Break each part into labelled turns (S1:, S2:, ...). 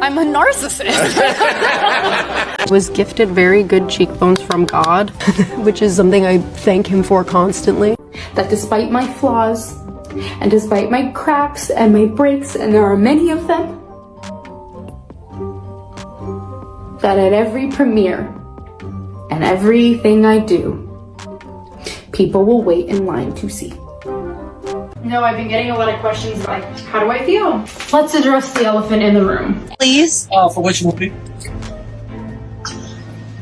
S1: I'm a narcissist.
S2: Was gifted very good cheekbones from God, which is something I thank him for constantly.
S3: That despite my flaws, and despite my cracks and my breaks, and there are many of them, that at every premiere and everything I do, people will wait in line to see.
S1: No, I've been getting a lot of questions like, how do I feel? Let's address the elephant in the room.
S4: Please.
S5: For which movie?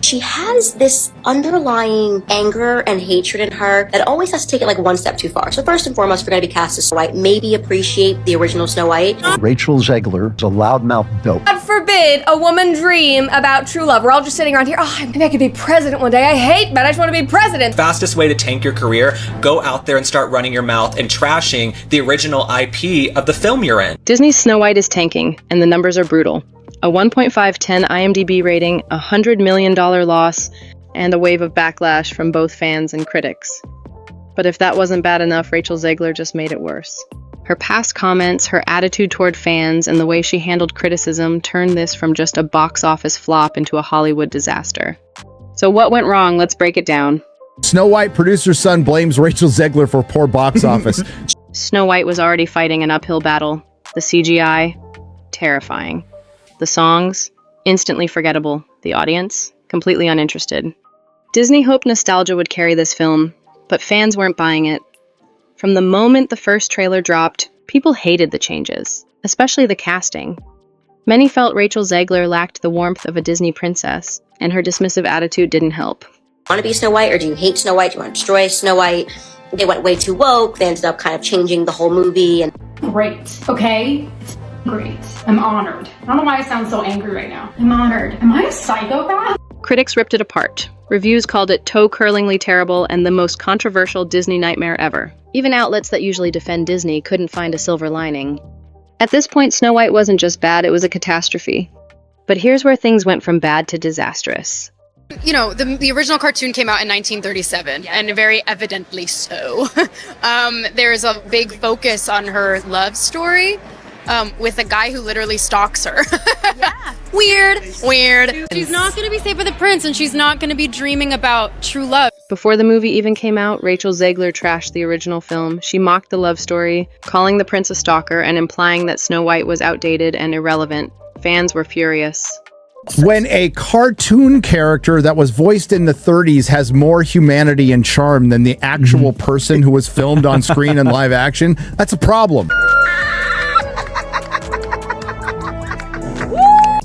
S4: She has this underlying anger and hatred in her that always has to take it like one step too far. So first and foremost, if we're going to be cast as Snow White, maybe appreciate the original Snow White.
S6: Rachel Zegler is a loudmouth dope.
S7: God forbid a woman dream about true love. We're all just sitting around here, oh, maybe I could be president one day. I hate men, I just want to be president.
S8: Fastest way to tank your career, go out there and start running your mouth and trashing the original IP of the film you're in.
S9: Disney's Snow White is tanking, and the numbers are brutal. A 1.510 IMDb rating, a $100 million loss, and a wave of backlash from both fans and critics. But if that wasn't bad enough, Rachel Zegler just made it worse. Her past comments, her attitude toward fans, and the way she handled criticism turned this from just a box office flop into a Hollywood disaster. So what went wrong? Let's break it down.
S10: Snow White producer's son blames Rachel Zegler for poor box office.
S9: Snow White was already fighting an uphill battle. The CGI, terrifying. The songs, instantly forgettable. The audience, completely uninterested. Disney hoped nostalgia would carry this film, but fans weren't buying it. From the moment the first trailer dropped, people hated the changes, especially the casting. Many felt Rachel Zegler lacked the warmth of a Disney princess, and her dismissive attitude didn't help.
S4: Want to be Snow White, or do you hate Snow White? Do you want to destroy Snow White? They went way too woke. They ended up kind of changing the whole movie. And
S1: Great, okay? It's great. I'm honored. I don't know why I sound so angry right now. I'm honored. Am I a psychopath?
S9: Critics ripped it apart. Reviews called it toe-curlingly terrible and the most controversial Disney nightmare ever. Even outlets that usually defend Disney couldn't find a silver lining. At this point, Snow White wasn't just bad, it was a catastrophe. But here's where things went from bad to disastrous.
S11: You know, the original cartoon came out in 1937, and very evidently so. There's a big focus on her love story with a guy who literally stalks her. Yeah. Weird.
S12: She's not going to be safe with the prince, and she's not going to be dreaming about true love.
S9: Before the movie even came out, Rachel Zegler trashed the original film. She mocked the love story, calling the prince a stalker and implying that Snow White was outdated and irrelevant. Fans were furious.
S10: When a cartoon character that was voiced in the 30s has more humanity and charm than the actual person who was filmed on screen in live action, that's a problem.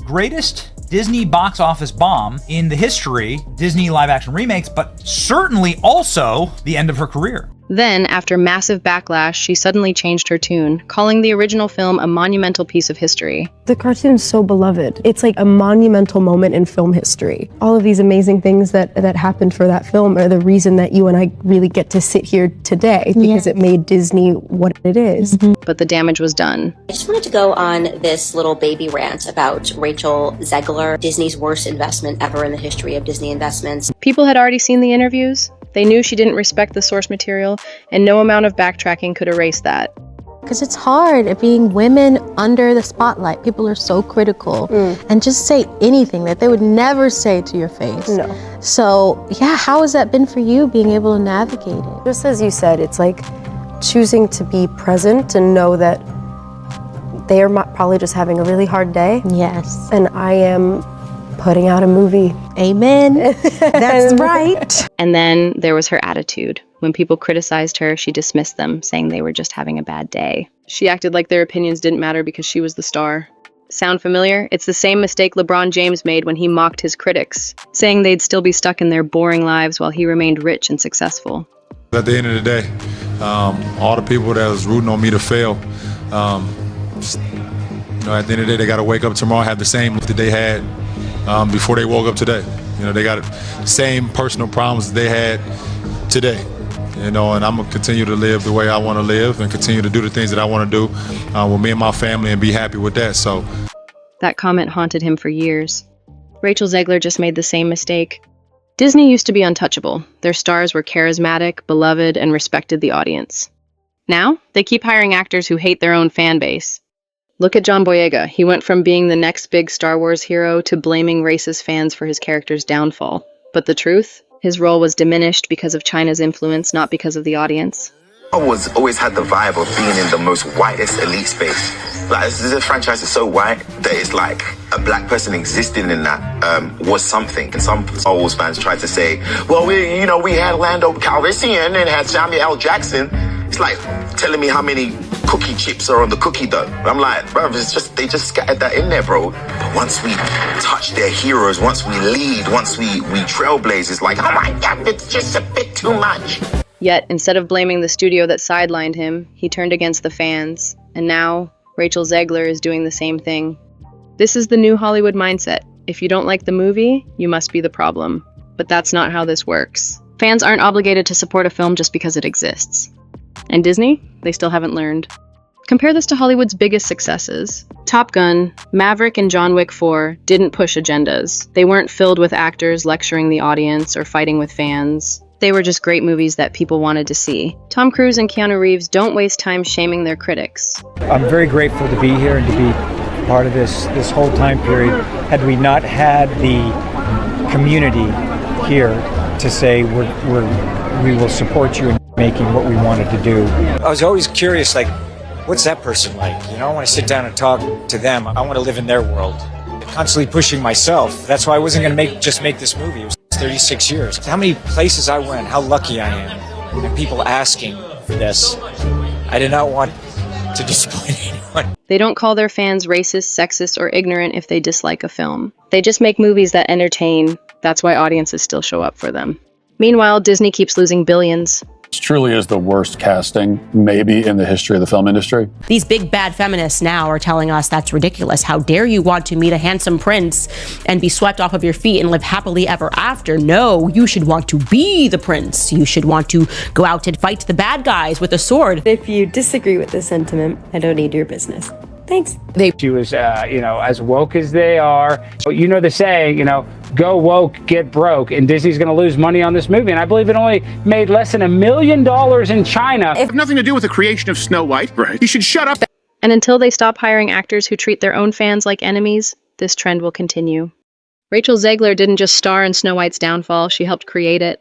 S5: Greatest Disney box office bomb in the history, Disney live action remakes, but certainly also the end of her career.
S9: Then, after massive backlash, she suddenly changed her tune, calling the original film a monumental piece of history.
S2: The cartoon's so beloved. It's like a monumental moment in film history. All of these amazing things that happened for that film are the reason that you and I really get to sit here today, because it made Disney what it is.
S9: But the damage was done.
S4: I just wanted to go on this little baby rant about Rachel Zegler, Disney's worst investment ever in the history of Disney investments.
S9: People had already seen the interviews. They knew she didn't respect the source material, and no amount of backtracking could erase that.
S13: Because it's hard at being women under the spotlight. People are so critical and just say anything that they would never say to your face.
S2: No.
S13: So, yeah, how has that been for you, being able to navigate it?
S2: Just as you said, it's like choosing to be present and know that they are probably just having a really hard day.
S13: Yes.
S2: And I am putting out a movie.
S13: Amen. That's right.
S9: And then there was her attitude. When people criticized her, she dismissed them, saying they were just having a bad day. She acted like their opinions didn't matter because she was the star. Sound familiar? It's the same mistake LeBron James made when he mocked his critics, saying they'd still be stuck in their boring lives while he remained rich and successful.
S14: At the end of the day, all the people that was rooting on me to fail, at the end of the day, they got to wake up tomorrow, have the same life that they had before they woke up today. They got the same personal problems that they had today. And I'm gonna continue to live the way I want to live and continue to do the things that I want to do with me and my family and be happy with that. So
S9: that comment haunted him for years. Rachel Zegler just made the same mistake. Disney used to be untouchable. Their stars were charismatic, beloved, and respected the audience. Now, they keep hiring actors who hate their own fan base. Look at John Boyega. He went from being the next big Star Wars hero to blaming racist fans for his character's downfall. But the truth? His role was diminished because of China's influence, not because of the audience.
S15: I always had the vibe of being in the most whitest elite space. Like, this franchise is so white that it's like a black person existing in that was something. And some Star Wars fans tried to say, well, we had Lando Calrissian and had Samuel L. Jackson. It's like telling me how many cookie chips are on the cookie dough. I'm like, bro, they just scattered that in there, bro. But once we touch their heroes, once we lead, once we trailblaze, it's like, oh my God, it's just a bit too much.
S9: Yet, instead of blaming the studio that sidelined him, he turned against the fans. And now, Rachel Zegler is doing the same thing. This is the new Hollywood mindset. If you don't like the movie, you must be the problem. But that's not how this works. Fans aren't obligated to support a film just because it exists. And Disney? They still haven't learned. Compare this to Hollywood's biggest successes. Top Gun, Maverick, and John Wick 4 didn't push agendas. They weren't filled with actors lecturing the audience or fighting with fans. They were just great movies that people wanted to see. Tom Cruise and Keanu Reeves don't waste time shaming their critics.
S16: I'm very grateful to be here and to be part of this whole time period. Had we not had the community here to say we will support you in making what we wanted to do.
S17: I was always curious, like, what's that person like? I want to sit down and talk to them. I want to live in their world. Constantly pushing myself. That's why I wasn't going to just make this movie. It was 36 years. How many places I went, how lucky I am. And people asking for this. I did not want to disappoint anyone.
S9: They don't call their fans racist, sexist, or ignorant if they dislike a film. They just make movies that entertain. That's why audiences still show up for them. Meanwhile, Disney keeps losing billions.
S18: This truly is the worst casting, maybe, in the history of the film industry.
S19: These big bad feminists now are telling us that's ridiculous. How dare you want to meet a handsome prince and be swept off of your feet and live happily ever after? No, you should want to be the prince. You should want to go out and fight the bad guys with a sword.
S20: If you disagree with this sentiment, I don't need your business. Thanks.
S16: She was, as woke as they are. You know the saying, go woke, get broke. And Disney's going to lose money on this movie. And I believe it only made less than $1 million in China.
S21: It has nothing to do with the creation of Snow White. Right. You should shut up.
S9: And until they stop hiring actors who treat their own fans like enemies, this trend will continue. Rachel Zegler didn't just star in Snow White's downfall, she helped create it.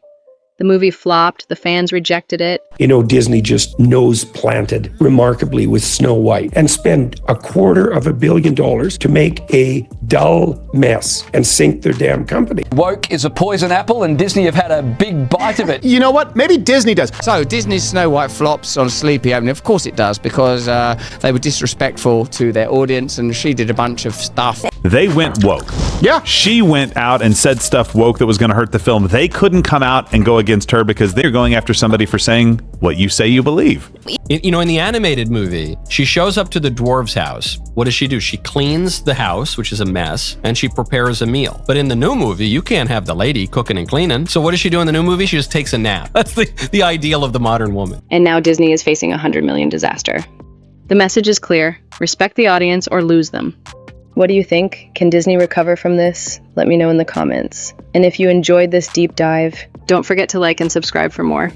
S9: The movie flopped, the fans rejected it.
S22: Disney just nose planted remarkably with Snow White and spent $250 million to make a dull mess and sink their damn company.
S23: Woke is a poison apple and Disney have had a big bite of it.
S21: You know what? Maybe Disney does.
S24: So Disney's Snow White flops on Sleepy Opening. Of course it does, because they were disrespectful to their audience and she did a bunch of stuff.
S25: They went woke.
S21: Yeah.
S25: She went out and said stuff woke that was going to hurt the film. They couldn't come out and go against her because they're going after somebody for saying what you say you believe.
S26: In the animated movie, she shows up to the dwarf's house. What does she do? She cleans the house, which is a mess, and she prepares a meal. But in the new movie, you can't have the lady cooking and cleaning. So what does she do in the new movie? She just takes a nap. That's the ideal of the modern woman.
S9: And now Disney is facing a $100 million disaster. The message is clear. Respect the audience or lose them. What do you think? Can Disney recover from this? Let me know in the comments. And if you enjoyed this deep dive, don't forget to like and subscribe for more.